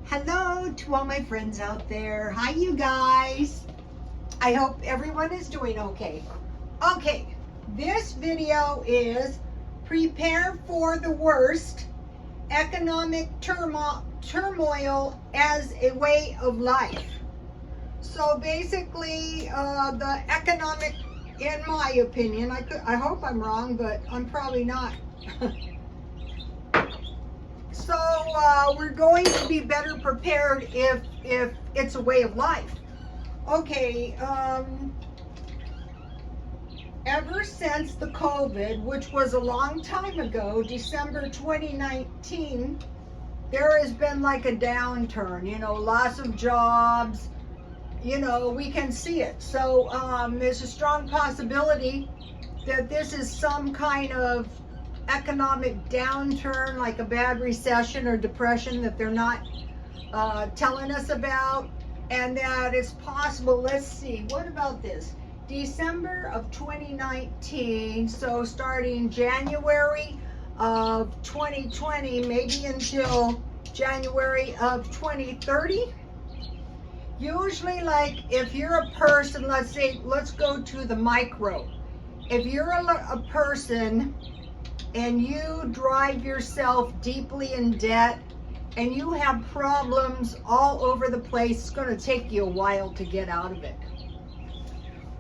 Hello to all my friends out there. Hi, you guys. I hope everyone is doing okay. Okay, this video is prepare for the worst, economic turmoil as a way of life. So basically, the economic, in my opinion, I hope I'm wrong, but I'm probably not. So we're going to be better prepared if it's a way of life. Okay, ever since the COVID, which was a long time ago, December 2019, there has been like a downturn, loss of jobs, we can see it. So there's a strong possibility that this is some kind of economic downturn, like a bad recession or depression that they're not telling us about, and that it's possible. Let's see, what about this? December of 2019, so starting January of 2020, maybe until January of 2030. Usually, like if you're a person, let's go to the micro. If you're a person and you drive yourself deeply in debt and you have problems all over the place, it's going to take you a while to get out of it.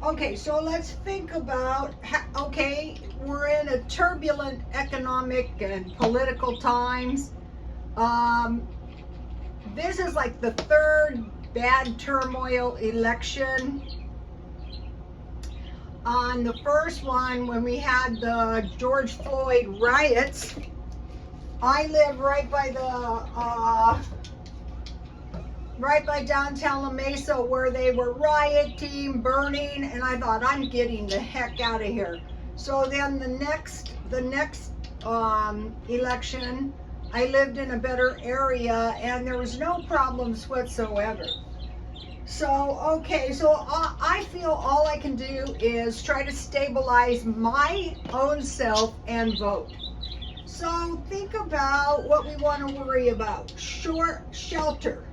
Okay, so let's think about, okay, we're in a turbulent economic and political times. This is like the third bad turmoil election. On the first one, when we had the George Floyd riots, I live right by downtown La Mesa, where they were rioting, burning, and I thought, I'm getting the heck out of here. So then the next election, I lived in a better area and there was no problems whatsoever. So, okay, so I feel all I can do is try to stabilize my own self and vote. So think about what we want to worry about. Shelter.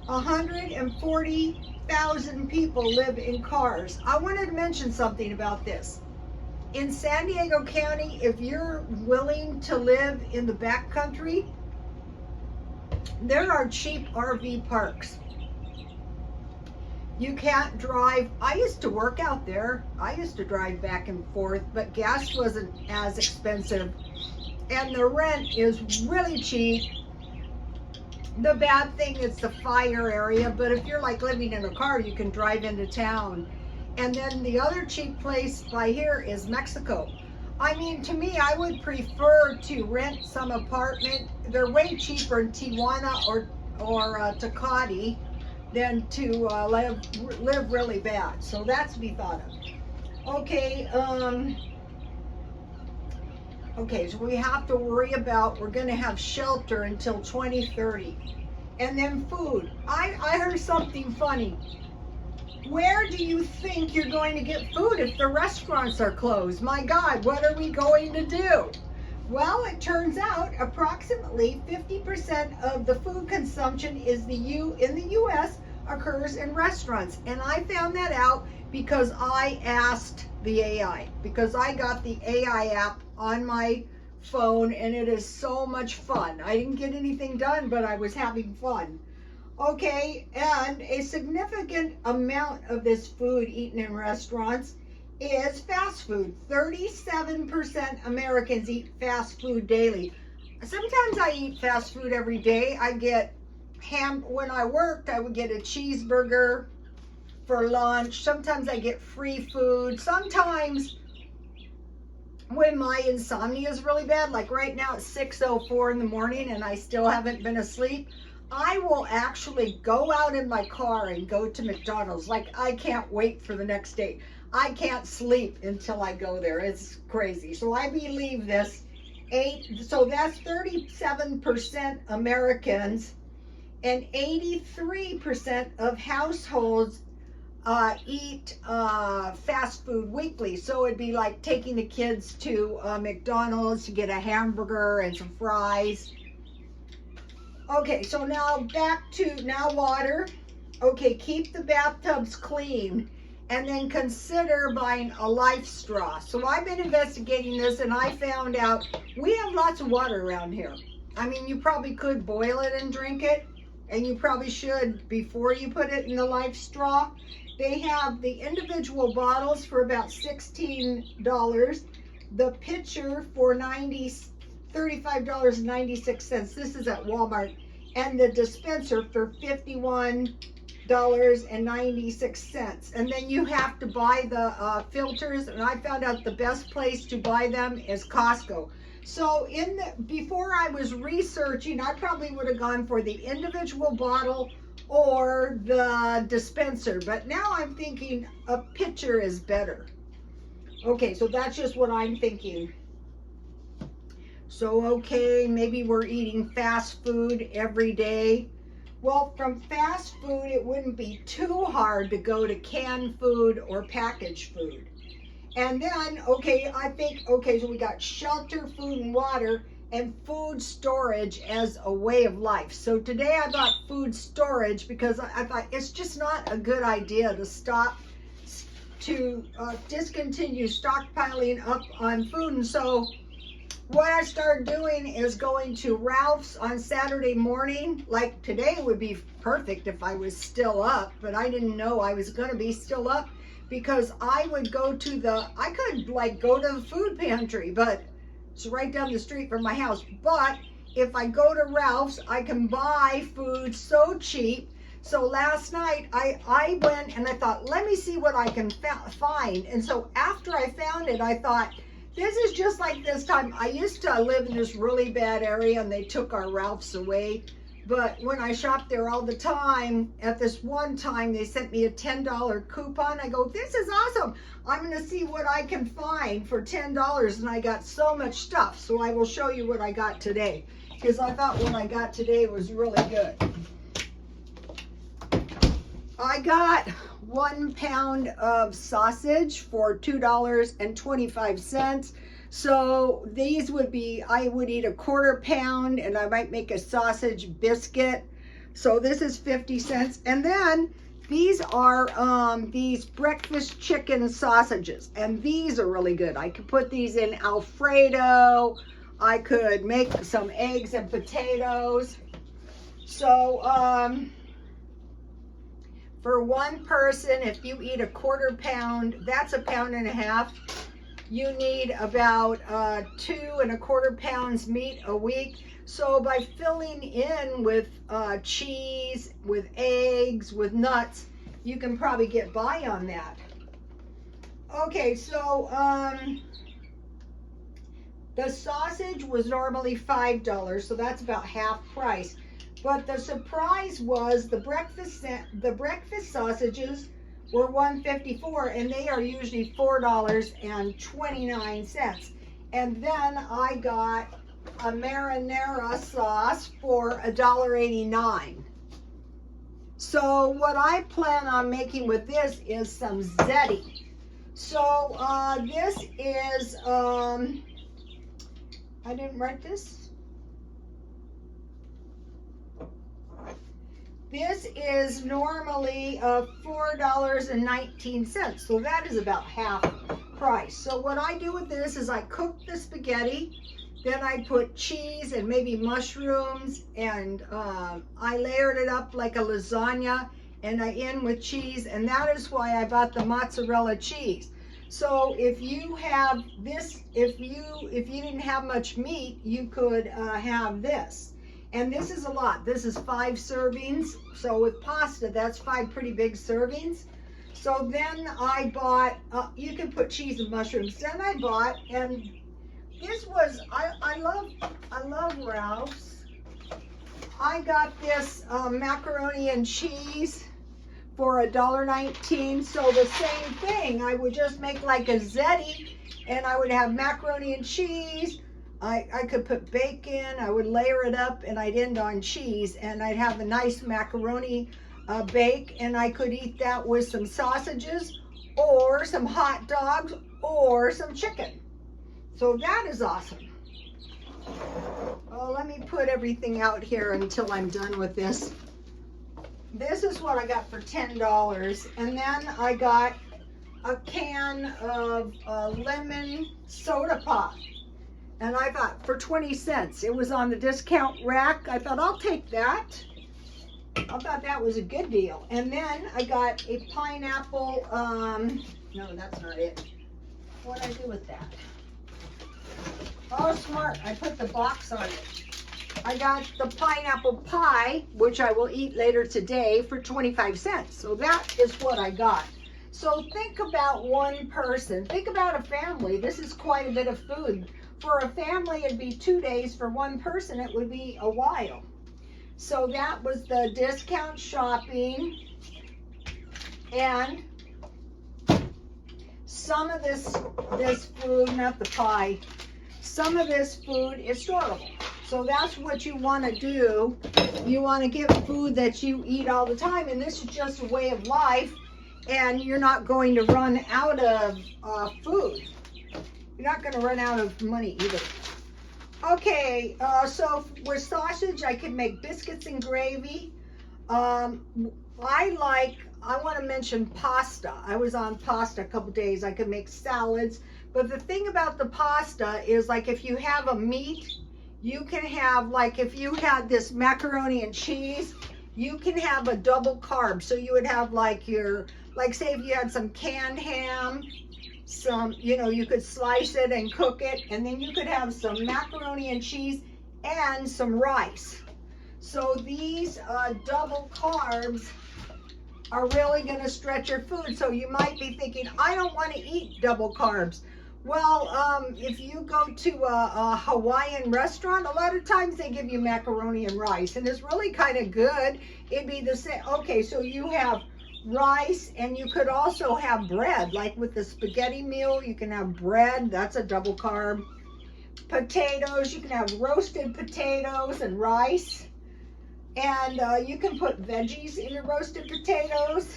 140,000 people live in cars. I wanted to mention something about this. In San Diego County, if you're willing to live in the backcountry, there are cheap RV parks. You can't drive. I used to work out there. I used to drive back and forth, but gas wasn't as expensive. And the rent is really cheap. The bad thing is the fire area, but if you're like living in a car, you can drive into town. And then the other cheap place by here is Mexico. I mean, to me, I would prefer to rent some apartment. They're way cheaper in Tijuana or Tecate than to live really bad. So that's to be thought of. Okay, okay, so we have to worry about, we're going to have shelter until 2030. And then food. I heard something funny. Where do you think you're going to get food if the restaurants are closed? My God, what are we going to do? Well, it turns out approximately 50% of the food consumption in the U.S. occurs in restaurants. And I found that out because I asked the AI, because I got the AI app on my phone and it is so much fun. I didn't get anything done, but I was having fun. Okay, and a significant amount of this food eaten in restaurants is fast food. 37% Americans eat fast food daily. Sometimes I eat fast food every day. I get when I worked, I would get a cheeseburger for lunch. Sometimes I get free food. Sometimes when my insomnia is really bad, like right now it's 6:04 in the morning and I still haven't been asleep, I will actually go out in my car and go to McDonald's. Like, I can't wait for the next day. I can't sleep until I go there. It's crazy. So I believe this. So that's 37% Americans, and 83% of households eat fast food weekly. So it'd be like taking the kids to McDonald's to get a hamburger and some fries. Okay, so now back to now water. Okay, keep the bathtubs clean and then consider buying a life straw. So I've been investigating this and I found out we have lots of water around here. I mean, you probably could boil it and drink it, and you probably should before you put it in the life straw. They have the individual bottles for about $16, the pitcher for $35.96. This is at Walmart, and the dispenser for $51.96. And then you have to buy the filters, and I found out the best place to buy them is Costco. So before I was researching, I probably would have gone for the individual bottle or the dispenser, but now I'm thinking a pitcher is better. Okay, so that's just what I'm thinking. So, okay, maybe we're eating fast food every day. Well, from fast food, it wouldn't be too hard to go to canned food or packaged food. And then, okay, I think, okay, so we got shelter, food, and water, and food storage as a way of life. So today I bought food storage because I thought it's just not a good idea to discontinue stockpiling up on food. And so what I started doing is going to Ralph's on Saturday morning. Like today would be perfect if I was still up, but I didn't know I was going to be still up, because I would go to I could like go to the food pantry, but it's right down the street from my house. But if I go to Ralph's, I can buy food so cheap. So last night I went and I thought, let me see what I can find. And so after I found it, I thought, this is just like this time. I used to live in this really bad area and they took our Ralph's away. But when I shopped there all the time, at this one time, they sent me a $10 coupon. I go, this is awesome. I'm going to see what I can find for $10. And I got so much stuff. So I will show you what I got today, because I thought what I got today was really good. I got 1 pound of sausage for $2.25. So these would be, I would eat a 1/4 pound and I might make a sausage biscuit. So this is 50 cents. And then these are these breakfast chicken sausages. And these are really good. I could put these in Alfredo. I could make some eggs and potatoes. So for one person, if you eat a 1/4 pound, that's 1.5 pounds. You need about 2 1/4 pounds meat a week. So by filling in with cheese, with eggs, with nuts, you can probably get by on that. Okay, so the sausage was normally $5, so that's about half price. But the surprise was the breakfast sausages were $1.54, and they are usually $4.29. And then I got a marinara sauce for $1.89. So what I plan on making with this is some ziti. So this is I didn't write this. This is normally $4.19, so that is about half price. So what I do with this is I cook the spaghetti, then I put cheese and maybe mushrooms, and I layered it up like a lasagna, and I end with cheese, and that is why I bought the mozzarella cheese. So if you have this, if you didn't have much meat, you could have this. And this is a lot. This is 5 servings. So with pasta, that's 5 pretty big servings. So then I bought, you can put cheese and mushrooms. Then I bought, and this was, I love Ralph's. I got this macaroni and cheese for $1.19. So the same thing, I would just make like a ziti, and I would have macaroni and cheese. I could put bacon, I would layer it up, and I'd end on cheese, and I'd have a nice macaroni bake, and I could eat that with some sausages or some hot dogs or some chicken. So that is awesome. Oh, let me put everything out here until I'm done with this. This is what I got for $10. And then I got a can of lemon soda pop. And I thought for 20 cents. It was on the discount rack. I thought I'll take that. I thought that was a good deal. And then I got a pineapple, no, that's not it. What did I do with that? Oh, smart. I put the box on it. I got the pineapple pie, which I will eat later today, for 25 cents. So that is what I got. So think about one person. Think about a family. This is quite a bit of food. For a family, it'd be 2 days. For one person, it would be a while. So that was the discount shopping. And some of this food, not the pie, some of this food is storable. So that's what you want to do. You want to get food that you eat all the time. And this is just a way of life. And you're not going to run out of food. You're not going to run out of money either. Okay, so with sausage, I can make biscuits and gravy. I want to mention pasta. I was on pasta a couple days. I could make salads. But the thing about the pasta is, like, if you have a meat, you can have, like, if you had this macaroni and cheese, you can have a double carb. So you would have, like, say if you had some canned ham, some, you could slice it and cook it, and then you could have some macaroni and cheese and some rice. So these double carbs are really going to stretch your food. So you might be thinking, I don't want to eat double carbs. Well, if you go to a Hawaiian restaurant, a lot of times they give you macaroni and rice, and it's really kind of good. It'd be the same. Okay, so you have rice, and you could also have bread. Like with the spaghetti meal, you can have bread. That's a double carb. Potatoes, you can have roasted potatoes and rice. And you can put veggies in your roasted potatoes.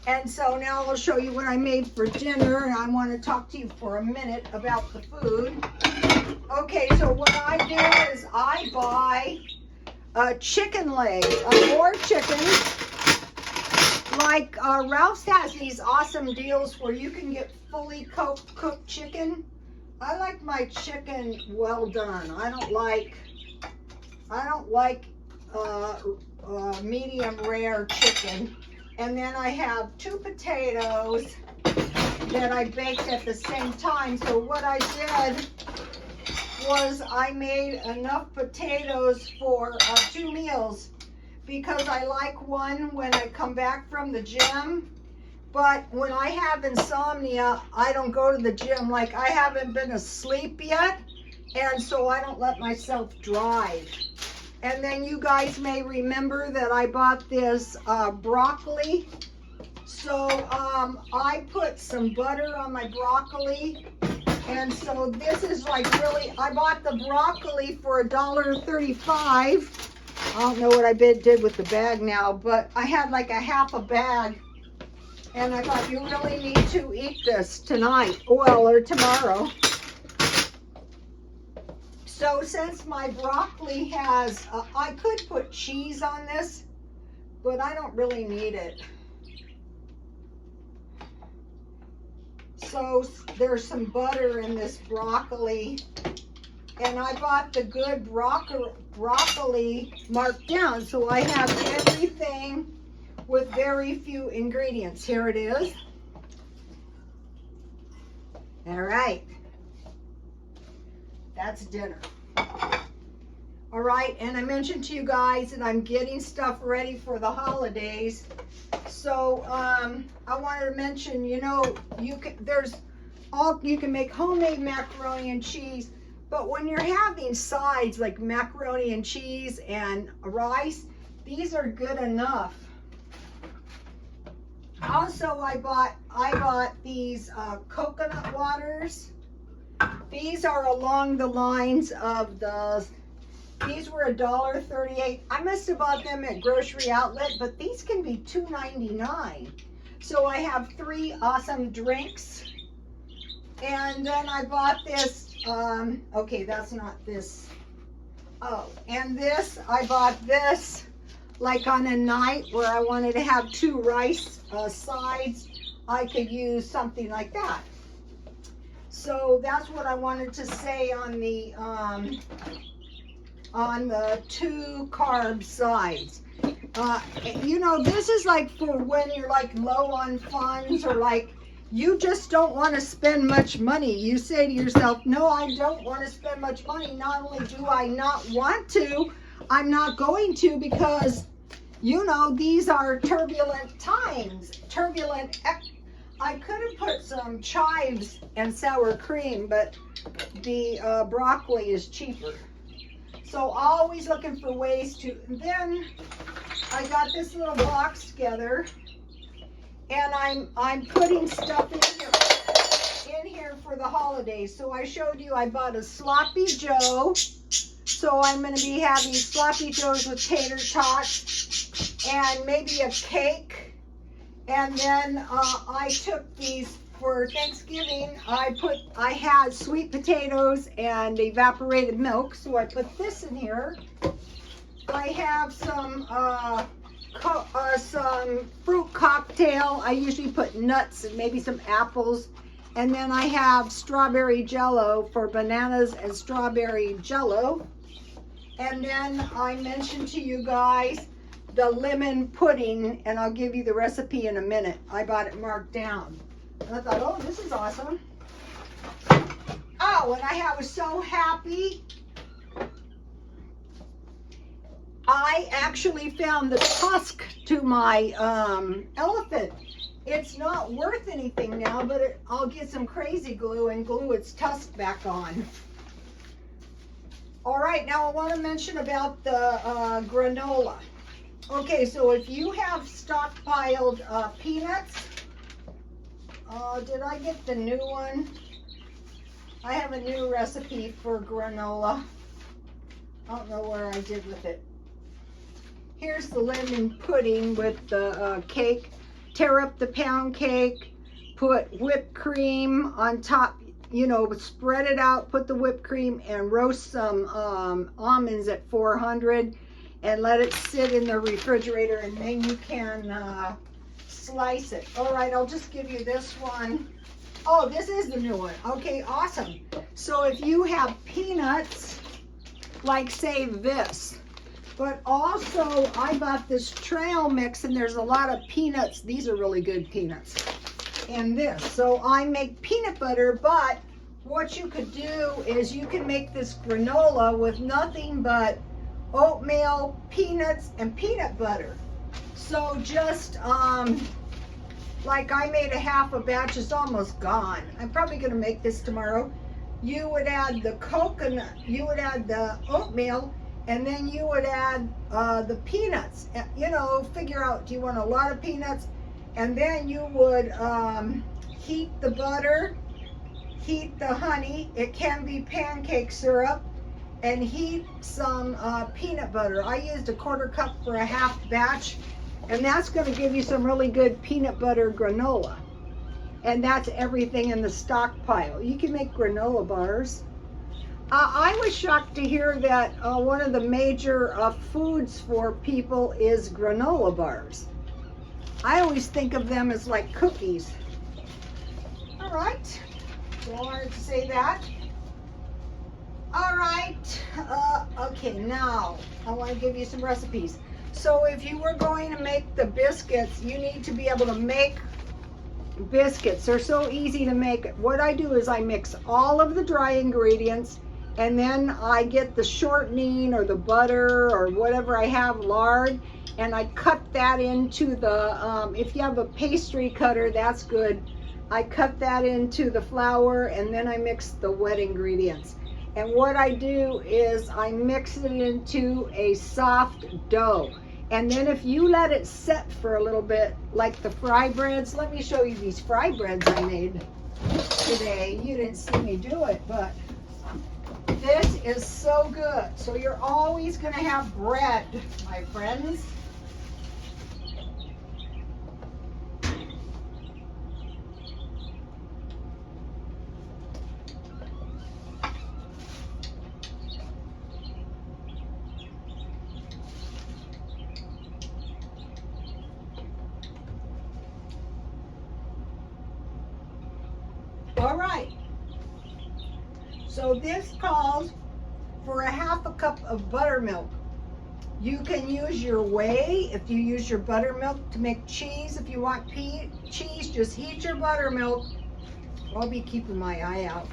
And so now I'll show you what I made for dinner, and I want to talk to you for a minute about the food. Okay, so what I do is I buy a chicken leg, more chickens. Like Ralph's has these awesome deals where you can get fully cooked chicken. I like my chicken well done. I don't like medium rare chicken. And then I have 2 potatoes that I baked at the same time. So what I did was I made enough potatoes for 2 meals, because I like one when I come back from the gym. But when I have insomnia, I don't go to the gym. Like, I haven't been asleep yet, and so I don't let myself drive. And then you guys may remember that I bought this broccoli. So I put some butter on my broccoli. And so this is like really, I bought the broccoli for $1.35. I don't know what I did with the bag now, but I had like a half a bag. And I thought, you really need to eat this tonight, well, or tomorrow. So since my broccoli has, I could put cheese on this, but I don't really need it. So there's some butter in this broccoli, and I bought the good broccoli marked down, so I have everything with very few ingredients. Here it is. All right. That's dinner. All right, and I mentioned to you guys that I'm getting stuff ready for the holidays. So I wanted to mention, you can make homemade macaroni and cheese, but when you're having sides like macaroni and cheese and rice, these are good enough. Also, I bought these coconut waters. These are along the lines of these were $1.38. I must have bought them at Grocery Outlet, but these can be $2.99. So I have 3 awesome drinks. And then I bought this Okay, that's not this. Oh, and this, I bought this like on a night where I wanted to have two rice sides. I could use something like that. So that's what I wanted to say on the two carb sides. You know, this is like for when you're like low on funds, or like you just don't want to spend much money. You say to yourself, no, I don't want to spend much money. Not only do I not want to, I'm not going to, because, you know, these are turbulent times. I could have put some chives and sour cream, but the broccoli is cheaper. So always looking for ways to. Then I got this little box together, and I'm putting stuff in here for the holidays. So I showed you I bought a sloppy Joe. So I'm going to be having sloppy Joes with tater tots and maybe a cake. And then I took these for Thanksgiving. I had sweet potatoes and evaporated milk, so I put this in here. I have some fruit cocktail. I usually put nuts and maybe some apples. And then I have strawberry jello for bananas and strawberry jello. And then I mentioned to you guys the lemon pudding, and I'll give you the recipe in a minute. I bought it marked down. And I thought, oh, this is awesome. Oh, and I was so happy. I actually found the tusk to my elephant. It's not worth anything now, but I'll get some crazy glue and glue its tusk back on. All right, now I want to mention about the granola. Okay, so if you have stockpiled peanuts, did I get the new one? I have a new recipe for granola. I don't know where I did with it. Here's the lemon pudding with the cake. Tear up the pound cake, put whipped cream on top, you know, spread it out, put the whipped cream, and roast some almonds at 400 and let it sit in the refrigerator, and then you can slice it. All right, I'll just give you this one. Oh, this is the new one. Okay, awesome. So if you have peanuts, like say this, but also I bought this trail mix, and there's a lot of peanuts. These are really good peanuts. And this, so I make peanut butter, but what you could do is you can make this granola with nothing but oatmeal, peanuts, and peanut butter. So just like I made a half a batch, it's almost gone. I'm probably gonna make this tomorrow. You would add the coconut, you would add the oatmeal, and then you would add the peanuts. You know, figure out, do you want a lot of peanuts? And then you would heat the butter, heat the honey, it can be pancake syrup, and heat some peanut butter. I used a 1/4 cup for a half batch, and that's going to give you some really good peanut butter granola. And that's everything in the stockpile. You can make granola bars. I was shocked to hear that one of the major foods for people is granola bars. I always think of them as like cookies. All right, so I wanted to say that. All right, okay, now I want to give you some recipes. So if you were going to make the biscuits, you need to be able to make biscuits. They're so easy to make. What I do is I mix all of the dry ingredients, and then I get the shortening or the butter or whatever I have, lard, and I cut that into the, if you have a pastry cutter, that's good. I cut that into the flour, and then I mix the wet ingredients. And what I do is I mix it into a soft dough. And then if you let it set for a little bit, like the fry breads, let me show you these fry breads I made today. You didn't see me do it, but this is so good. So you're always going to have bread, my friends. All right. So this calls for a half a cup of buttermilk. You can use your whey if you use your buttermilk to make cheese. If you want cheese, just heat your buttermilk. I'll be keeping my eye out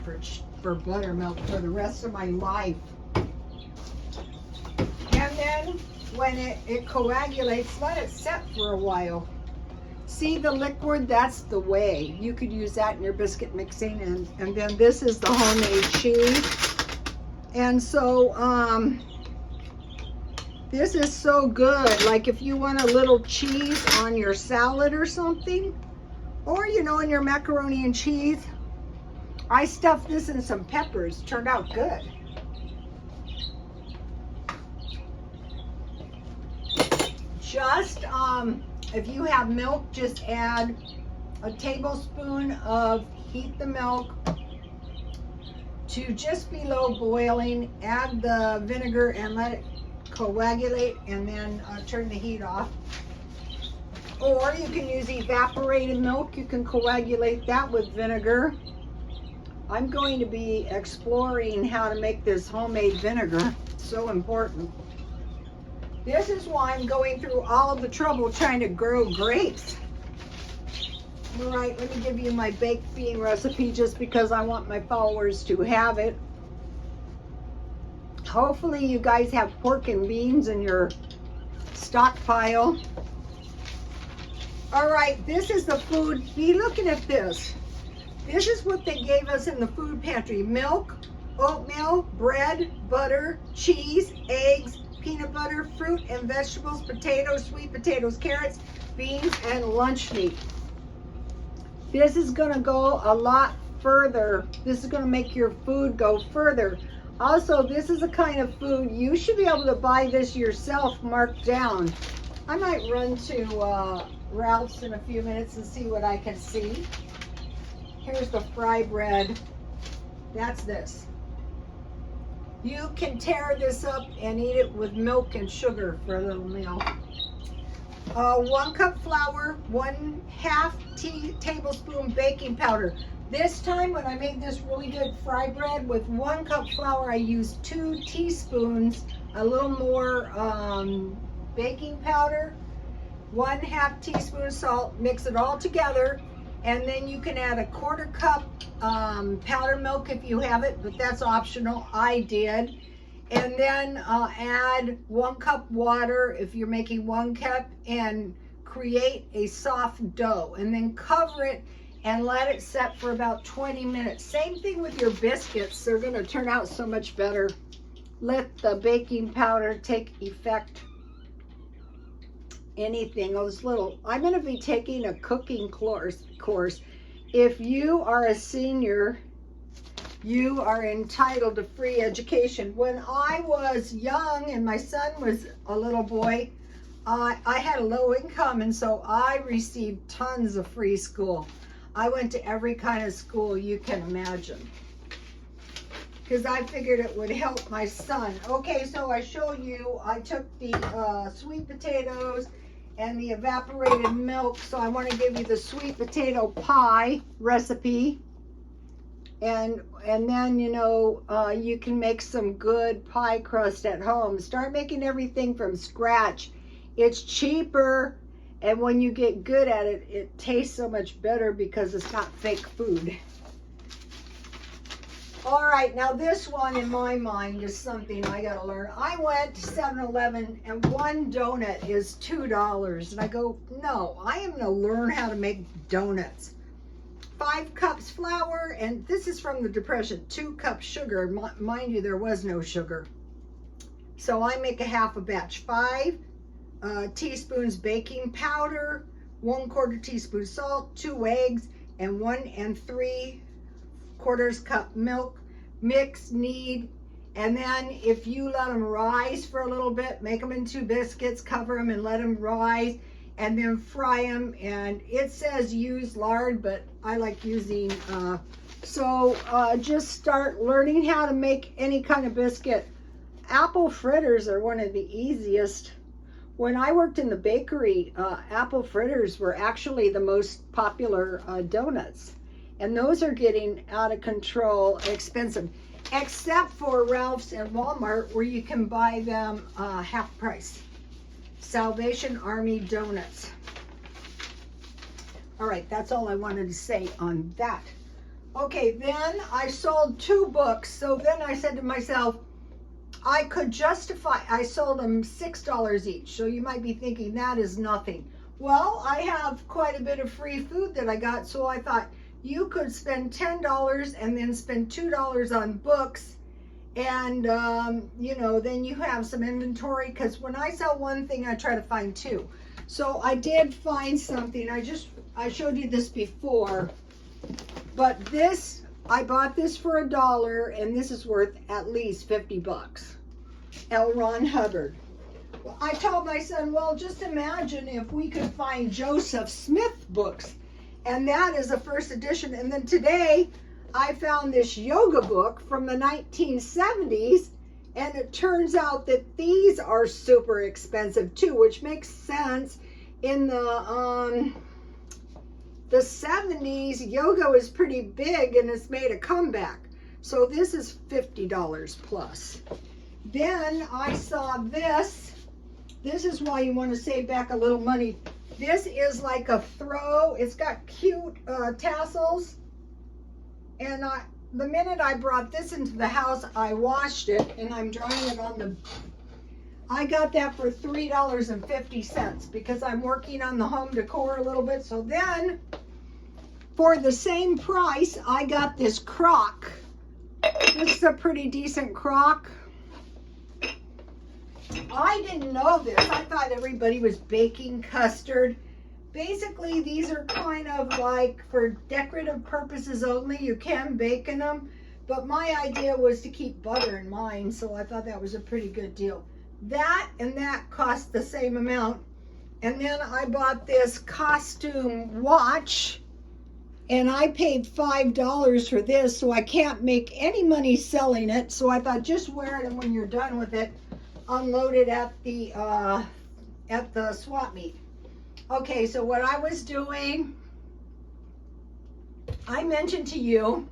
for buttermilk for the rest of my life. And then when it coagulates, let it set for a while. See the liquid? That's the whey. You could use that in your biscuit mixing. And then this is the homemade cheese. And so, this is so good. Like if you want a little cheese on your salad or something, or in your macaroni and cheese. I stuffed this in some peppers. Turned out good. Just, if you have milk, just add a tablespoon of, heat the milk to just below boiling. Add the vinegar and let it coagulate, and then turn the heat off. Or you can use evaporated milk. You can coagulate that with vinegar. I'm going to be exploring how to make this homemade vinegar. It's so important. This is why I'm going through all of the trouble trying to grow grapes. All right, let me give you my baked bean recipe just because I want my followers to have it. Hopefully you guys have pork and beans in your stockpile. All right, this is the food. Be looking at this. This is what they gave us in the food pantry. Milk, oatmeal, bread, butter, cheese, eggs, peanut butter, fruit and vegetables, potatoes, sweet potatoes, carrots, beans, and lunch meat. This is gonna go a lot further. This is gonna make your food go further. Also, this is a kind of food, you should be able to buy this yourself marked down. I might run to Ralph's in a few minutes and see what I can see. Here's the fry bread. That's this. You can tear this up and eat it with milk and sugar for a little meal. 1 cup flour, 1/2 tablespoon baking powder. This time when I made this really good fry bread with 1 cup flour, I used 2 teaspoons, a little more baking powder, 1/2 teaspoon salt, mix it all together, and then you can add a 1/4 cup powdered milk if you have it, but that's optional. I did. And then add 1 cup water if you're making 1 cup, and create a soft dough, and then cover it and let it set for about 20 minutes. Same thing with your biscuits. They're going to turn out so much better. Let the baking powder take effect. Anything, those little, I'm going to be taking a cooking course. If you are a senior, you are entitled to free education. When I was young and my son was a little boy, I had a low income, and so I received tons of free school. I went to every kind of school you can imagine because I figured it would help my son. Okay, so I showed you, I took the sweet potatoes and the evaporated milk. So I want to give you the sweet potato pie recipe. And then, you can make some good pie crust at home. Start making everything from scratch. It's cheaper, and when you get good at it, it tastes so much better because it's not fake food. All right, now this one in my mind is something I gotta learn. I went to 7-Eleven and 1 donut is $2. And I go, no, I am gonna learn how to make donuts. 5 cups flour, and this is from the Depression, 2 cups sugar. Mind you, there was no sugar. So I make a half a batch. 5 teaspoons baking powder, 1/4 teaspoon salt, 2 eggs, and 1 3/4 cup milk. Mix, knead, and then if you let them rise for a little bit, make them into biscuits, cover them and let them rise, and then fry them. And it says use lard, but I like using, just start learning how to make any kind of biscuit. Apple fritters are one of the easiest. When I worked in the bakery, apple fritters were actually the most popular donuts. And those are getting out of control expensive, except for Ralph's and Walmart, where you can buy them half price. Salvation Army donuts. All right, that's all I wanted to say on that. Okay, then I sold 2 books. So then I said to myself, I could justify, I sold them $6 each. So you might be thinking that is nothing. Well, I have quite a bit of free food that I got. So I thought you could spend $10 and then spend $2 on books. And, you know, then you have some inventory. Because when I sell one thing, I try to find 2. So I did find something. I showed you this before. But this, I bought this for $1, and this is worth at least 50 bucks. L. Ron Hubbard. Well, I told my son, well, just imagine if we could find Joseph Smith books. And that is a first edition. And then today, I found this yoga book from the 1970s. And it turns out that these are super expensive too, which makes sense. In the 70s, yoga was pretty big and it's made a comeback. So this is $50 plus. Then I saw this. This is why you want to save back a little money. This is like a throw. It's got cute tassels. And the minute I brought this into the house, I washed it and I'm drying it on the... I got that for $3.50 because I'm working on the home decor a little bit. So then, for the same price, I got this crock. This is a pretty decent crock. I didn't know this. I thought everybody was baking custard. Basically, these are kind of like for decorative purposes only. You can bake in them. But my idea was to keep butter in mine, so I thought that was a pretty good deal. That and that cost the same amount. And then I bought this costume watch, and I paid $5 for this, so I can't make any money selling it. So I thought, just wear it, and when you're done with it, unload it at the swap meet. Okay, so what I was doing, I mentioned to you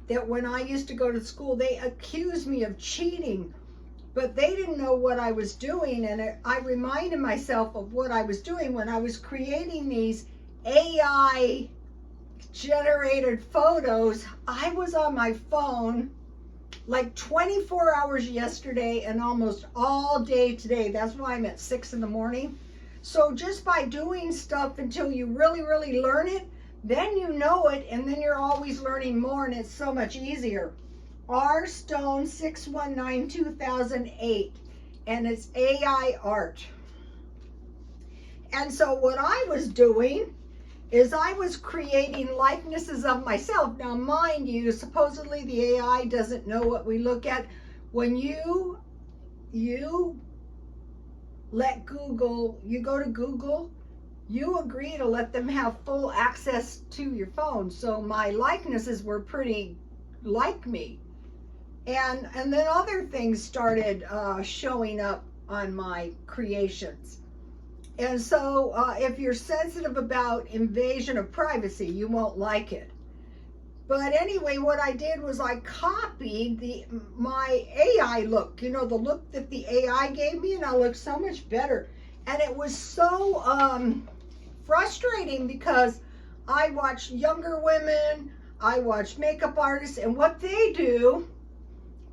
that when I used to go to school, they accused me of cheating, but they didn't know what I was doing. And I reminded myself of what I was doing when I was creating these AI generated photos. I was on my phone like 24 hours yesterday and almost all day today. That's why I'm at 6 in the morning. So just by doing stuff until you really, really learn it, then you know it, and then you're always learning more, and it's so much easier. R. Stone 619 2008, and it's AI art. And so what I was doing is I was creating likenesses of myself. Now, mind you, supposedly the AI doesn't know what we look at. When you let Google, you go to Google, you agree to let them have full access to your phone. So my likenesses were pretty like me. And then other things started showing up on my creations. And so if you're sensitive about invasion of privacy, you won't like it. But anyway, what I did was I copied my AI look, you know, the look that the AI gave me, and I looked so much better. And it was so frustrating because I watch younger women, I watch makeup artists, and what they do,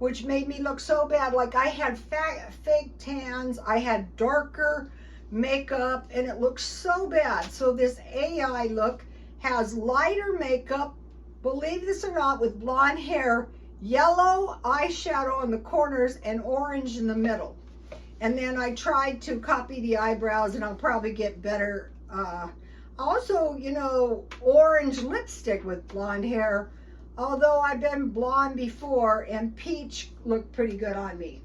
which made me look so bad. Like I had fake tans, I had darker makeup, and it looked so bad. So this AI look has lighter makeup, believe this or not, with blonde hair, yellow eyeshadow on the corners, and orange in the middle. And then I tried to copy the eyebrows, and I'll probably get better. Also, you know, orange lipstick with blonde hair, although I've been blonde before, and peach looked pretty good on me.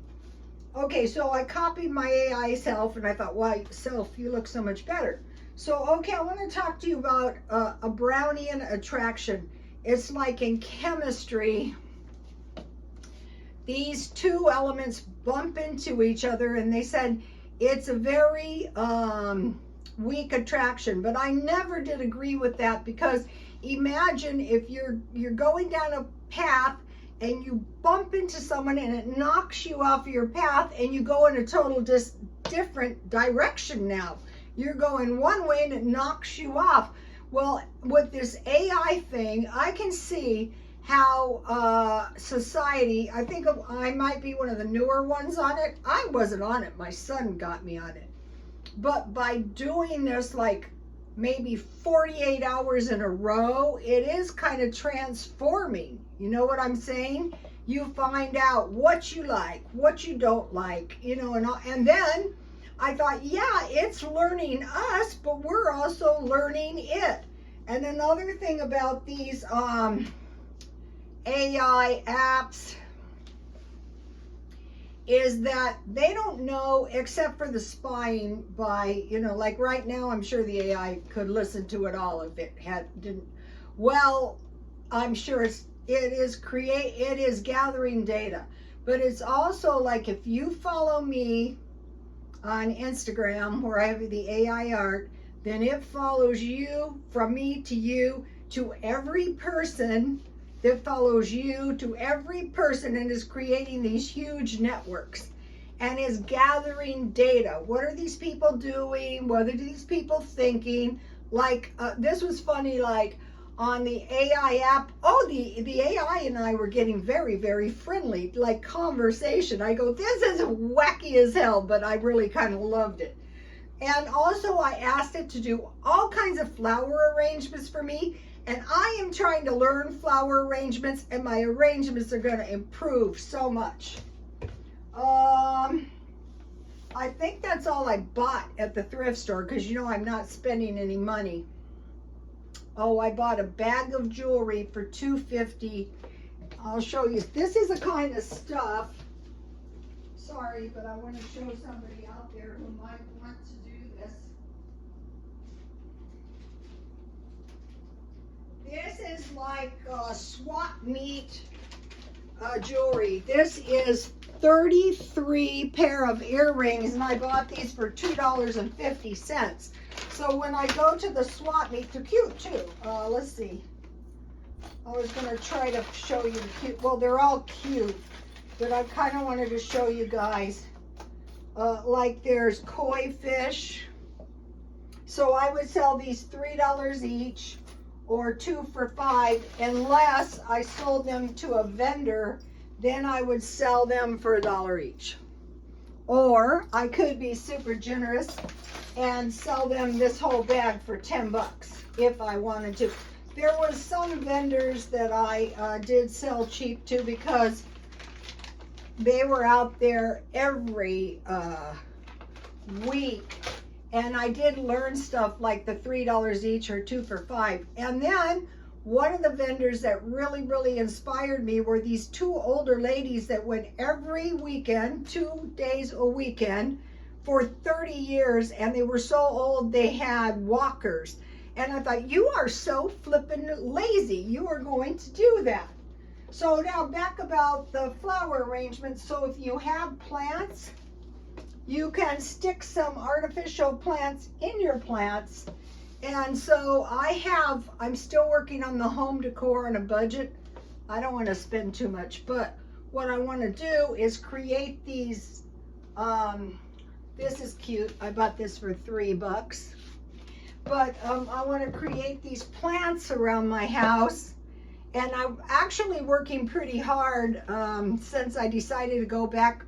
Okay, so I copied my AI self, and I thought, well, self, you look so much better. So, okay, I want to talk to you about a Brownian attraction. It's like in chemistry, these two elements bump into each other, and they said it's a very weak attraction. But I never did agree with that, because imagine if you're going down a path and you bump into someone and it knocks you off your path and you go in a total different direction now. You're going one way and it knocks you off. Well, with this AI thing, I can see how society, I think I might be one of the newer ones on it. I wasn't on it. My son got me on it. But by doing this like maybe 48 hours in a row, it is kind of transforming. You know what I'm saying? You find out what you like, what you don't like, you know, and then I thought, yeah, it's learning us, but we're also learning it. And another thing about these AI apps is that they don't know, except for the spying by, you know, like right now, I'm sure the AI could listen to it all if it didn't. Well, I'm sure it is gathering data, but it's also like if you follow me on Instagram where I have the AI art, then it follows you from me to you to every person that follows you to every person, and is creating these huge networks and is gathering data. What are these people doing? What are these people thinking? Like this was funny, like on the AI app, the AI and I were getting very, very friendly, like conversation. I go, this is wacky as hell, but I really kind of loved it. And also I asked it to do all kinds of flower arrangements for me. And I am trying to learn flower arrangements, and my arrangements are going to improve so much. I think that's all I bought at the thrift store, because you know I'm not spending any money. Oh, I bought a bag of jewelry for $2.50. I'll show you. This is the kind of stuff. Sorry, but I want to show somebody out there who might want to do this. This is like swap meet jewelry. This is 33 pair of earrings, and I bought these for $2.50. So when I go to the swap meet, they're cute too. Let's see. I was going to try to show you the cute. Well, they're all cute, but I kind of wanted to show you guys. Like there's koi fish. So I would sell these $3 each, or 2 for $5, unless I sold them to a vendor, then I would sell them for $1 each. Or I could be super generous and sell them this whole bag for 10 bucks if I wanted to. There was some vendors that I did sell cheap to, because they were out there every week. And I did learn stuff like the $3 each or 2 for $5. And then one of the vendors that really, really inspired me were these 2 older ladies that went every weekend, 2 days a weekend, for 30 years. And they were so old, they had walkers. And I thought, you are so flippin' lazy. You are going to do that. So now back about the flower arrangement. So if you have plants, you can stick some artificial plants in your plants. And so I'm still working on the home decor on a budget. I don't want to spend too much, but what I want to do is create these. This is cute. I bought this for $3. But I want to create these plants around my house. And I'm actually working pretty hard since I decided to go back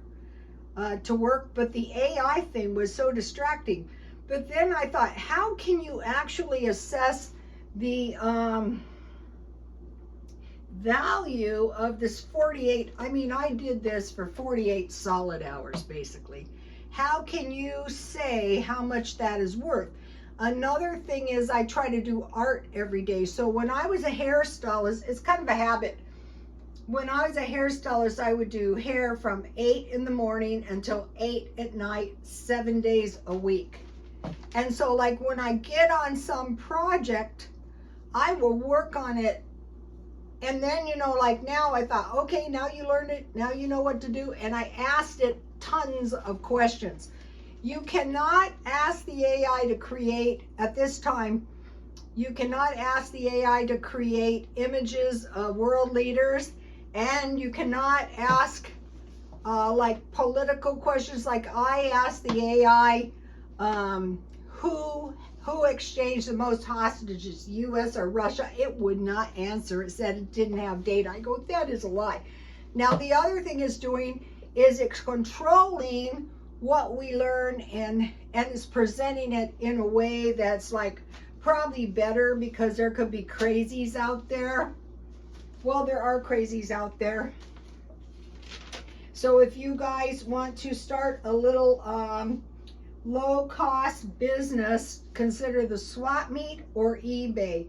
to work, but the AI thing was so distracting. But then I thought, how can you actually assess the value of this 48? I mean, I did this for 48 solid hours, basically. How can you say how much that is worth? Another thing is I try to do art every day. So when I was a hairstylist, it's kind of a habit. When I was a hairstylist, I would do hair from 8 in the morning until 8 at night, 7 days a week. And so like when I get on some project, I will work on it. And then, you know, like now I thought, okay, now you learned it. Now you know what to do. And I asked it tons of questions. You cannot ask the AI to create at this time You cannot ask the AI to create images of world leaders, and you cannot ask like political questions. Like I asked the AI, who exchanged the most hostages, U.S. or Russia? It would not answer. It said it didn't have data. I go, that is a lie. Now the other thing it's doing is it's controlling what we learn, and it's presenting it in a way that's like probably better, because there could be crazies out there. Well, there are crazies out there. So if you guys want to start a little low-cost business, consider the swap meet or eBay.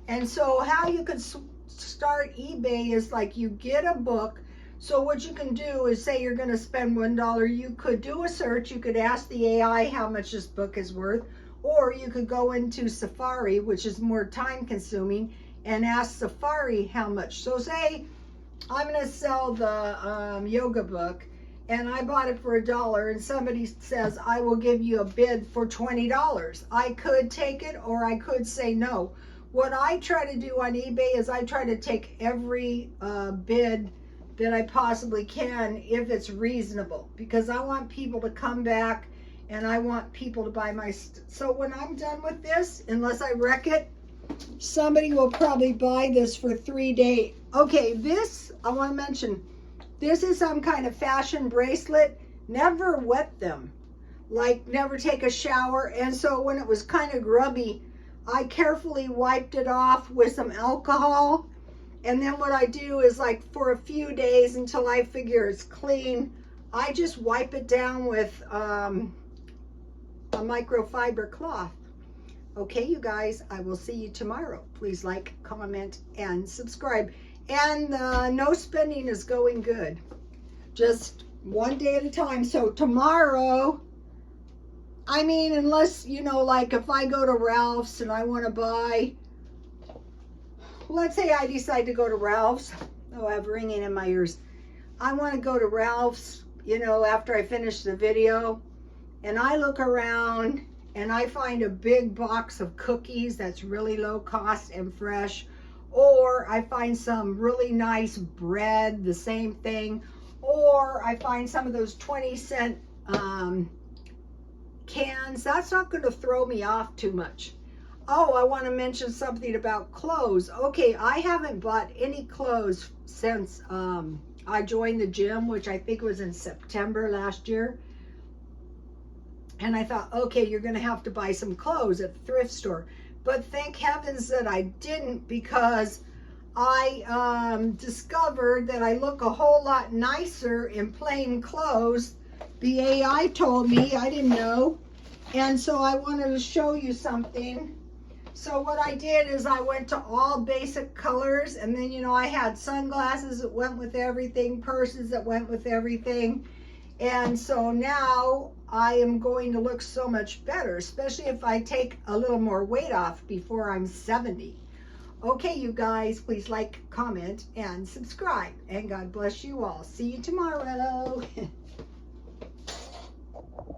And so how you could start eBay is like you get a book. So what you can do is, say you're going to spend $1. You could do a search. You could ask the AI how much this book is worth. Or you could go into Safari, which is more time consuming, and ask Safari how much. So say I'm going to sell the yoga book, and I bought it for $1, and somebody says, I will give you a bid for $20. I could take it, or I could say no. What I try to do on eBay is I try to take every bid that I possibly can, if it's reasonable, because I want people to come back, and I want people to buy my so when I'm done with this, unless I wreck it, somebody will probably buy this for 3 days. Okay, this, I want to mention, this is some kind of fashion bracelet. Never wet them, like never take a shower. And so when it was kind of grubby, I carefully wiped it off with some alcohol. And then what I do is, like, for a few days until I figure it's clean, I just wipe it down with a microfiber cloth. Okay, you guys, I will see you tomorrow. Please like, comment, and subscribe. And no spending is going good. Just one day at a time. So tomorrow, I mean, unless, you know, like if I go to Ralph's and I want to buy, let's say I decide to go to Ralph's. Oh, I have ringing in my ears. I want to go to Ralph's, you know, after I finish the video. And I look around and I find a big box of cookies that's really low cost and fresh. Or I find some really nice bread, the same thing. Or I find some of those 20-cent cans. That's not going to throw me off too much. Oh, I want to mention something about clothes. Okay, I haven't bought any clothes since I joined the gym, which I think was in September last year. And I thought, okay, you're going to have to buy some clothes at the thrift store. But thank heavens that I didn't, because I discovered that I look a whole lot nicer in plain clothes. The AI told me, I didn't know. And so I wanted to show you something. So what I did is I went to all basic colors, and then, you know, I had sunglasses that went with everything, purses that went with everything. And so now I am going to look so much better, especially if I take a little more weight off before I'm 70. Okay, you guys, please like, comment, and subscribe. And God bless you all. See you tomorrow.